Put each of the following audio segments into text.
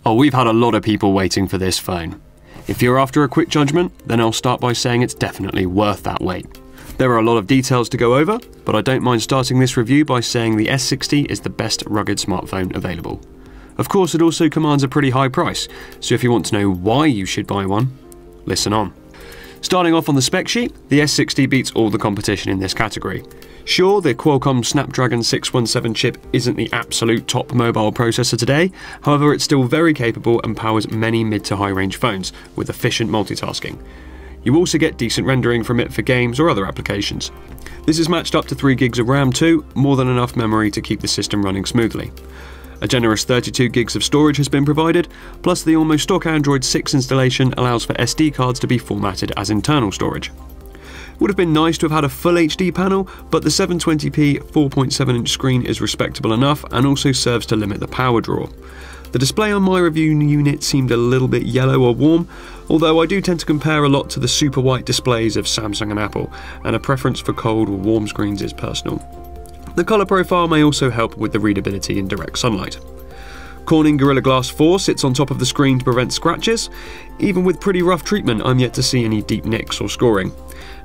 Oh, we've had a lot of people waiting for this phone. If you're after a quick judgment, then I'll start by saying it's definitely worth that wait. There are a lot of details to go over, but I don't mind starting this review by saying the S60 is the best rugged smartphone available. Of course, it also commands a pretty high price, so if you want to know why you should buy one, listen on. Starting off on the spec sheet, the S60 beats all the competition in this category. Sure, the Qualcomm Snapdragon 617 chip isn't the absolute top mobile processor today, however it's still very capable and powers many mid to high range phones with efficient multitasking. You also get decent rendering from it for games or other applications. This is matched up to 3 gigs of RAM too, more than enough memory to keep the system running smoothly. A generous 32 gigs of storage has been provided, plus the almost stock Android 6 installation allows for SD cards to be formatted as internal storage. Would have been nice to have had a full HD panel, but the 720p 4.7-inch screen is respectable enough and also serves to limit the power draw. The display on my review unit seemed a little bit yellow or warm, although I do tend to compare a lot to the super white displays of Samsung and Apple, and a preference for cold or warm screens is personal. The colour profile may also help with the readability in direct sunlight. Corning Gorilla Glass 4 sits on top of the screen to prevent scratches. Even with pretty rough treatment, I'm yet to see any deep nicks or scoring.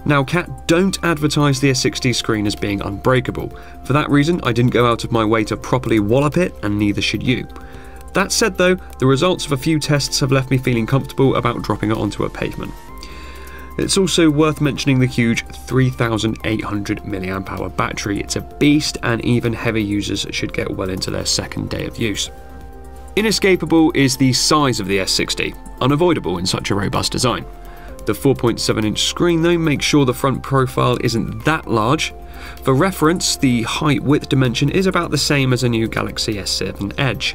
Now, CAT don't advertise the S60 screen as being unbreakable. For that reason, I didn't go out of my way to properly wallop it, and neither should you. That said though, the results of a few tests have left me feeling comfortable about dropping it onto a pavement. It's also worth mentioning the huge 3800 mAh battery. It's a beast, and even heavy users should get well into their second day of use. Inescapable is the size of the S60, unavoidable in such a robust design. The 4.7-inch screen though makes sure the front profile isn't that large. For reference, the height-width dimension is about the same as a new Galaxy S7 Edge.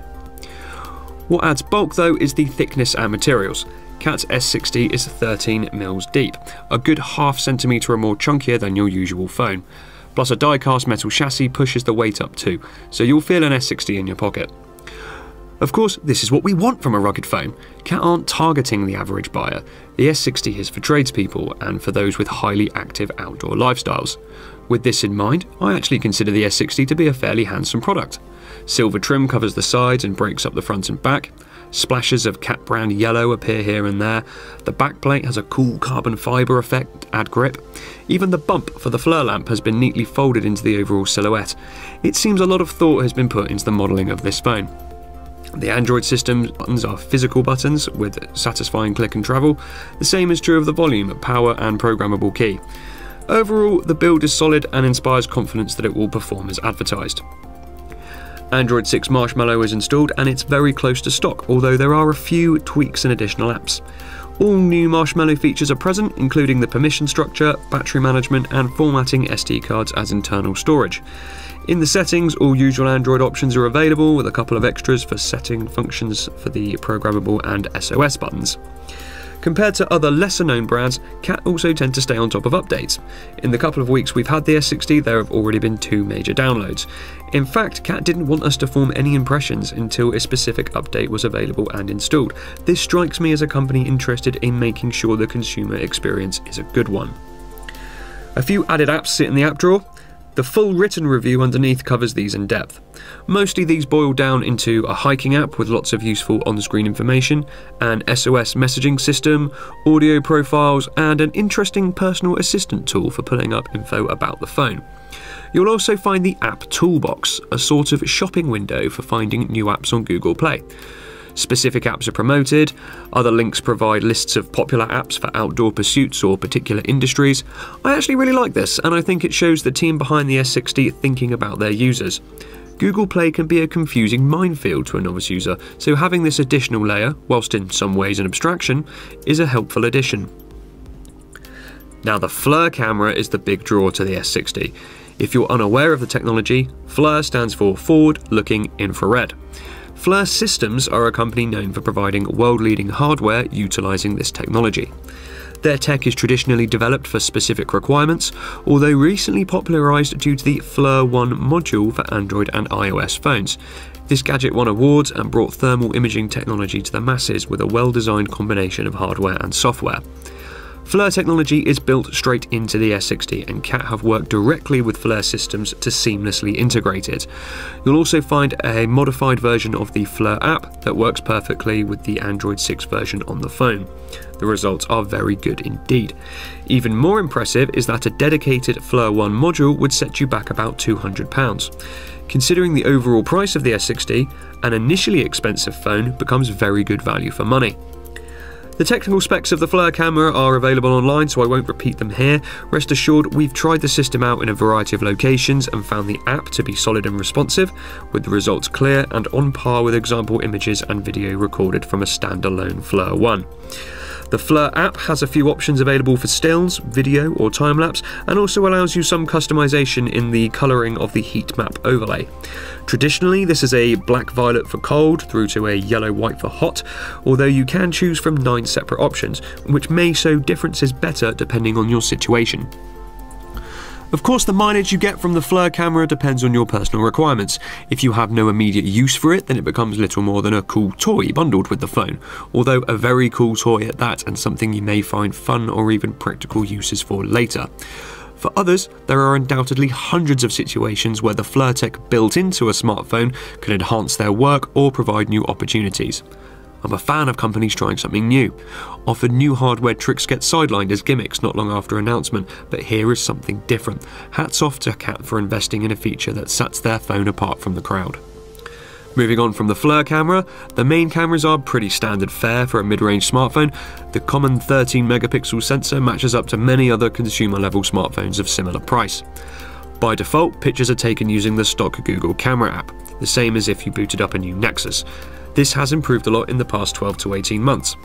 What adds bulk though is the thickness and materials. CAT S60 is 13mm deep, a good ½ centimetre or more chunkier than your usual phone. Plus a die-cast metal chassis pushes the weight up too, so you'll feel an S60 in your pocket. Of course, this is what we want from a rugged phone. CAT aren't targeting the average buyer. The S60 is for tradespeople and for those with highly active outdoor lifestyles. With this in mind, I actually consider the S60 to be a fairly handsome product. Silver trim covers the sides and breaks up the front and back. Splashes of CAT brand yellow appear here and there. The backplate has a cool carbon fibre effect to add grip. Even the bump for the FLIR lamp has been neatly folded into the overall silhouette. It seems a lot of thought has been put into the modelling of this phone. The Android system buttons are physical buttons with satisfying click and travel. The same is true of the volume, power and programmable key. Overall, the build is solid and inspires confidence that it will perform as advertised. Android 6 Marshmallow is installed and it's very close to stock, although there are a few tweaks and additional apps. All new Marshmallow features are present, including the permission structure, battery management and formatting SD cards as internal storage. In the settings, all usual Android options are available, with a couple of extras for setting functions for the programmable and SOS buttons. Compared to other lesser-known brands, CAT also tend to stay on top of updates. In the couple of weeks we've had the S60, there have already been 2 major downloads. In fact, CAT didn't want us to form any impressions until a specific update was available and installed. This strikes me as a company interested in making sure the consumer experience is a good one. A few added apps sit in the app drawer. The full written review underneath covers these in depth. Mostly these boil down into a hiking app with lots of useful on-screen information, an SOS messaging system, audio profiles, and an interesting personal assistant tool for pulling up info about the phone. You'll also find the App Toolbox, a sort of shopping window for finding new apps on Google Play. Specific apps are promoted, other links provide lists of popular apps for outdoor pursuits or particular industries. I actually really like this, and I think it shows the team behind the S60 thinking about their users. Google Play can be a confusing minefield to a novice user, so having this additional layer, whilst in some ways an abstraction, is a helpful addition. Now the FLIR camera is the big draw to the S60. If you're unaware of the technology, FLIR stands for Forward-Looking Infrared. FLIR Systems are a company known for providing world-leading hardware utilising this technology. Their tech is traditionally developed for specific requirements, although recently popularised due to the FLIR One module for Android and iOS phones. This gadget won awards and brought thermal imaging technology to the masses with a well-designed combination of hardware and software. FLIR technology is built straight into the S60, and CAT have worked directly with FLIR systems to seamlessly integrate it. You'll also find a modified version of the FLIR app that works perfectly with the Android 6 version on the phone. The results are very good indeed. Even more impressive is that a dedicated FLIR One module would set you back about £200. Considering the overall price of the S60, an initially expensive phone becomes very good value for money. The technical specs of the FLIR camera are available online, so I won't repeat them here. Rest assured, we've tried the system out in a variety of locations and found the app to be solid and responsive, with the results clear and on par with example images and video recorded from a standalone FLIR One. The FLIR app has a few options available for stills, video or time-lapse, and also allows you some customization in the colouring of the heat map overlay. Traditionally, this is a black-violet for cold through to a yellow-white for hot, although you can choose from 9 separate options, which may show differences better depending on your situation. Of course, the mileage you get from the FLIR camera depends on your personal requirements. If you have no immediate use for it, then it becomes little more than a cool toy bundled with the phone, although a very cool toy at that, and something you may find fun or even practical uses for later. For others, there are undoubtedly hundreds of situations where the FLIR tech built into a smartphone can enhance their work or provide new opportunities. I'm a fan of companies trying something new. Often new hardware tricks get sidelined as gimmicks not long after announcement, but here is something different. Hats off to CAT for investing in a feature that sets their phone apart from the crowd. Moving on from the FLIR camera, the main cameras are pretty standard fare for a mid-range smartphone. The common 13 megapixel sensor matches up to many other consumer-level smartphones of similar price. By default, pictures are taken using the stock Google camera app, the same as if you booted up a new Nexus. This has improved a lot in the past 12 to 18 months.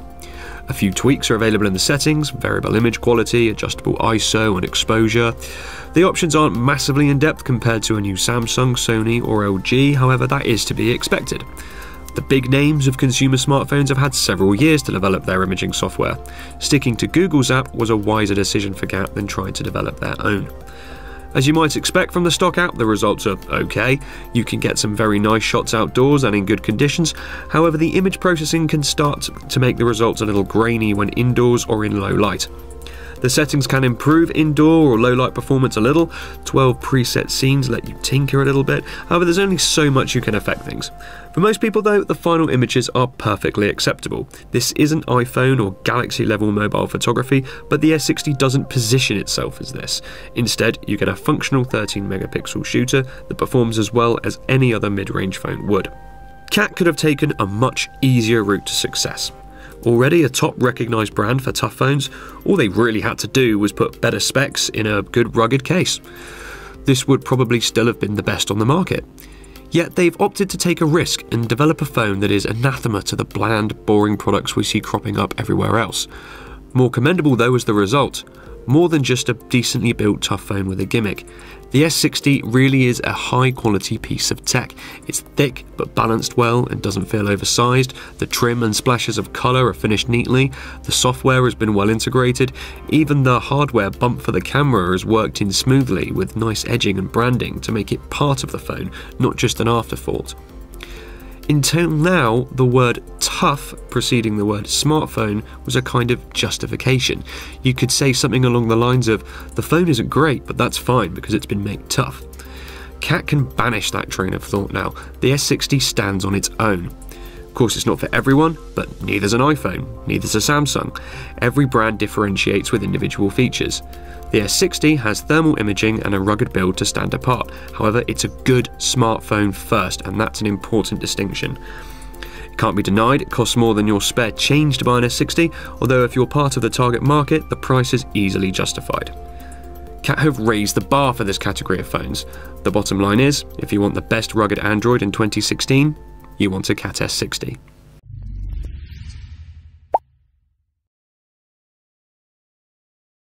A few tweaks are available in the settings: variable image quality, adjustable ISO and exposure. The options aren't massively in-depth compared to a new Samsung, Sony or LG, however that is to be expected. The big names of consumer smartphones have had several years to develop their imaging software. Sticking to Google's app was a wiser decision for CAT than trying to develop their own. As you might expect from the stock app, the results are okay. You can get some very nice shots outdoors and in good conditions. However, the image processing can start to make the results a little grainy when indoors or in low light. The settings can improve indoor or low light performance a little. 12 preset scenes let you tinker a little bit. However, there's only so much you can affect things. For most people though, the final images are perfectly acceptable. This isn't iPhone or Galaxy level mobile photography, but the S60 doesn't position itself as this. Instead, you get a functional 13 megapixel shooter that performs as well as any other mid-range phone would. CAT could have taken a much easier route to success. Already a top recognised brand for tough phones, all they really had to do was put better specs in a good rugged case. This would probably still have been the best on the market. Yet they've opted to take a risk and develop a phone that is anathema to the bland, boring products we see cropping up everywhere else. More commendable though is the result. More than just a decently built tough phone with a gimmick. The S60 really is a high quality piece of tech. It's thick but balanced well and doesn't feel oversized. The trim and splashes of colour are finished neatly. The software has been well integrated. Even the hardware bump for the camera has worked in smoothly with nice edging and branding to make it part of the phone, not just an afterthought. Until now, the word tough preceding the word smartphone was a kind of justification. You could say something along the lines of, the phone isn't great, but that's fine because it's been made tough. CAT can banish that train of thought now. The S60 stands on its own. Of course, it's not for everyone, but neither's an iPhone, neither's a Samsung. Every brand differentiates with individual features. The S60 has thermal imaging and a rugged build to stand apart. However, it's a good smartphone first, and that's an important distinction. It can't be denied it costs more than your spare change to buy an S60, although if you're part of the target market, the price is easily justified. CAT have raised the bar for this category of phones. The bottom line is, if you want the best rugged Android in 2016, you want a CAT S60.